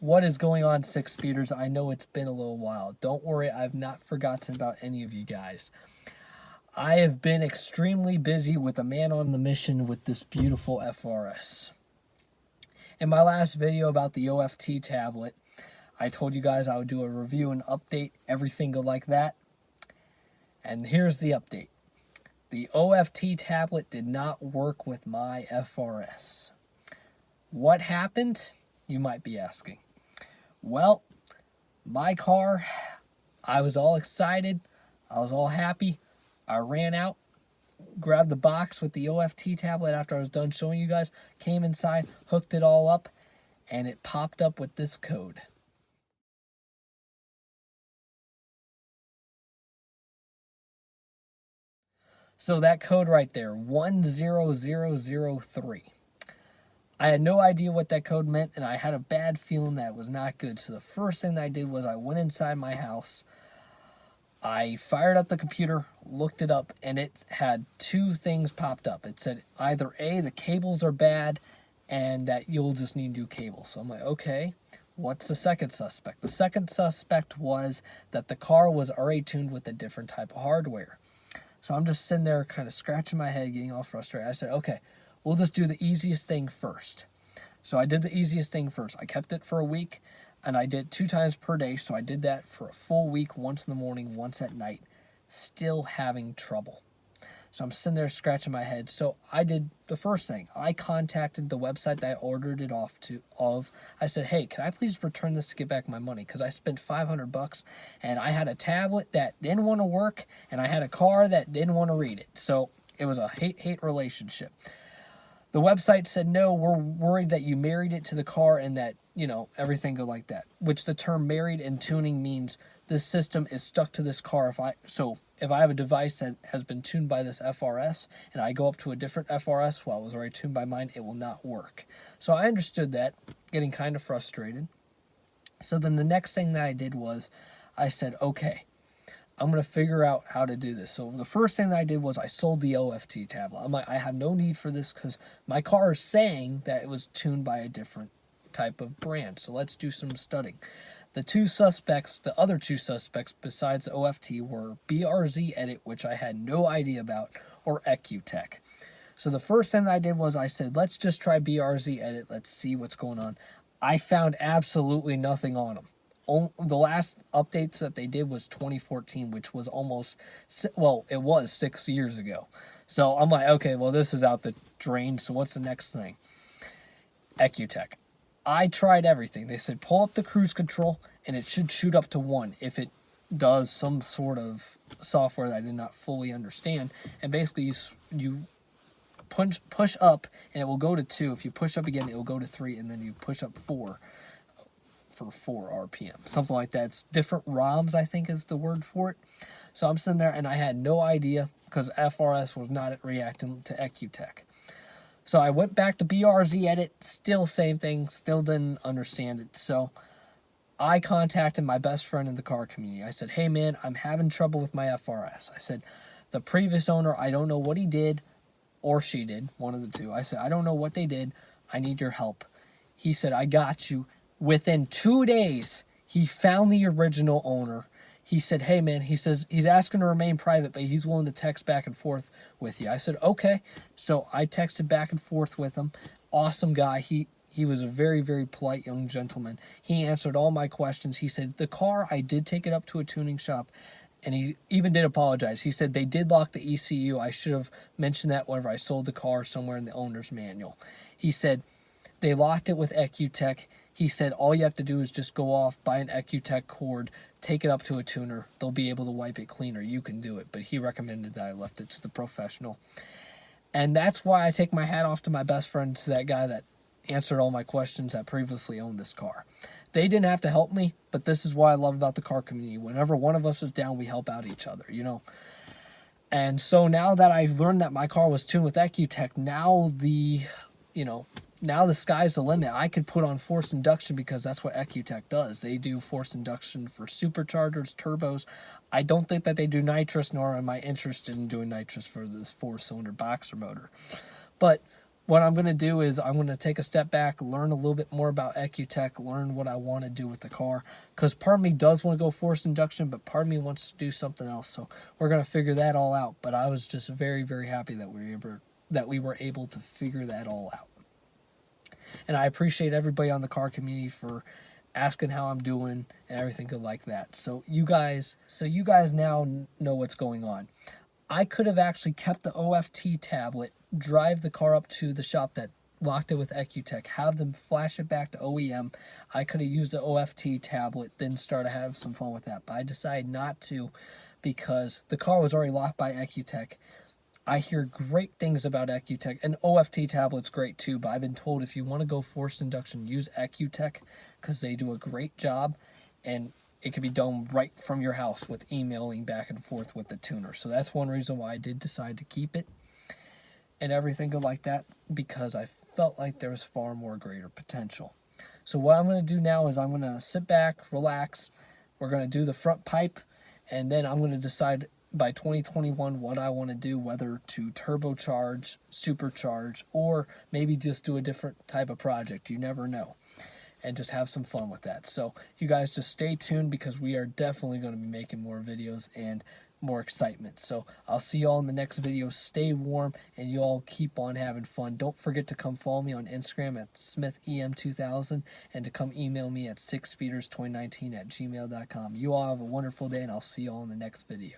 What is going on, six speeders? I know it's been a little while. Don't worry, I've not forgotten about any of you guys. I have been extremely busy with a man on the mission with this beautiful FRS. In my last video about the OFT tablet, I told you guys I would do a review and update, everything like that. And here's the update. The OFT tablet did not work with my FRS. What happened? You might be asking. Well, my car, I was all excited. I was all happy. I ran out, grabbed the box with the OFT tablet after I was done showing you guys, came inside, hooked it all up, and it popped up with this code. So that code right there, 10003. I had no idea what that code meant, and I had a bad feeling that it was not good. So the first thing that I did was I went inside my house. I fired up the computer, looked it up, and it had two things popped up. It said either A, the cables are bad, and that you'll just need new cables. So I'm like, okay, what's the second suspect? The second suspect was that the car was already tuned with a different type of hardware. So I'm just sitting there kind of scratching my head, getting all frustrated. I said, okay, we'll just do the easiest thing first. So I did the easiest thing first. I kept it for a week, and I did 2 times per day. So I did that for a full week, once in the morning, once at night, still having trouble. So I'm sitting there scratching my head. So I did the first thing. I contacted the website that I ordered it off of. I said, hey, can I please return this to get back my money? Because I spent $500 and I had a tablet that didn't want to work and I had a car that didn't want to read it. So it was a hate-hate relationship. The website said, no, we're worried that you married it to the car and that, everything go like that. Which the term married and tuning means this system is stuck to this car. If I have a device that has been tuned by this FRS and I go up to a different FRS while it was already tuned by mine, it will not work. So I understood that, getting kind of frustrated. So then the next thing that I did was I said, okay, I'm going to figure out how to do this. So the first thing that I did was I sold the OFT tablet. I'm like, I have no need for this because my car is saying that it was tuned by a different type of brand. So let's do some studying. The other two suspects besides the OFT were BRZ Edit, which I had no idea about, or EcuTech. So the first thing that I did was I said, let's just try BRZ Edit. Let's see what's going on. I found absolutely nothing on them. The last updates that they did was 2014, which was it was 6 years ago. So I'm like, okay, well, this is out the drain. So what's the next thing? EcuTech. I tried everything. They said, pull up the cruise control, and it should shoot up to 1 if it does some sort of software that I did not fully understand. And basically, you push up, and it will go to 2. If you push up again, it will go to 3, and then you push up 4. For 4 RPM, something like that. It's different ROMs, I think is the word for it. So I'm sitting there and I had no idea because FRS was not reacting to EcuTech. So I went back to BRZ Edit, still same thing, still didn't understand it. So I contacted my best friend in the car community. I said, hey man, I'm having trouble with my FRS. I said, the previous owner, I don't know what he did or she did, one of the two. I said, I don't know what they did. I need your help. He said, I got you. Within 2 days, he found the original owner. He said, hey, man, he says he's asking to remain private, but he's willing to text back and forth with you. I said, okay. So I texted back and forth with him. Awesome guy. He was a very, very polite young gentleman. He answered all my questions. He said, the car, I did take it up to a tuning shop, and he even did apologize. He said they did lock the ECU. I should have mentioned that whenever I sold the car somewhere in the owner's manual. He said they locked it with EcuTech. He said, all you have to do is just go off, buy an EcuTech cord, take it up to a tuner. They'll be able to wipe it cleaner. You can do it. But he recommended that I left it to the professional. And that's why I take my hat off to my best friend, to that guy that answered all my questions that previously owned this car. They didn't have to help me, but this is what I love about the car community. Whenever one of us is down, we help out each other, And so now that I've learned that my car was tuned with EcuTech, now the sky's the limit. I could put on forced induction because that's what EcuTech does. They do forced induction for superchargers, turbos. I don't think that they do nitrous, nor am I interested in doing nitrous for this 4-cylinder boxer motor. But what I'm going to do is I'm going to take a step back, learn a little bit more about EcuTech, learn what I want to do with the car. Because part of me does want to go forced induction, but part of me wants to do something else. So we're going to figure that all out. But I was just very, very happy that we were able to figure that all out. And I appreciate everybody on the car community for asking how I'm doing and everything good like that. So you guys now know what's going on. I could have actually kept the OFT tablet, drive the car up to the shop that locked it with EcuTech, have them flash it back to OEM. I could have used the OFT tablet, then start to have some fun with that. But I decided not to because the car was already locked by EcuTech. I hear great things about EcuTech, and OFT tablet's great too, but I've been told if you want to go forced induction, use EcuTech because they do a great job, and it can be done right from your house with emailing back and forth with the tuner. So that's one reason why I did decide to keep it and everything like that, because I felt like there was far more greater potential. So what I'm going to do now is I'm going to sit back, relax. We're going to do the front pipe, and then I'm going to decide by 2021 what I want to do, whether to turbocharge, supercharge, or maybe just do a different type of project. You never know. And just have some fun with that. So you guys just stay tuned because we are definitely going to be making more videos and more excitement. So I'll see you all in the next video. Stay warm and you all keep on having fun. Don't forget to come follow me on Instagram at SmithEM2000 and to come email me at 6speeders2019@gmail.com. You all have a wonderful day and I'll see you all in the next video.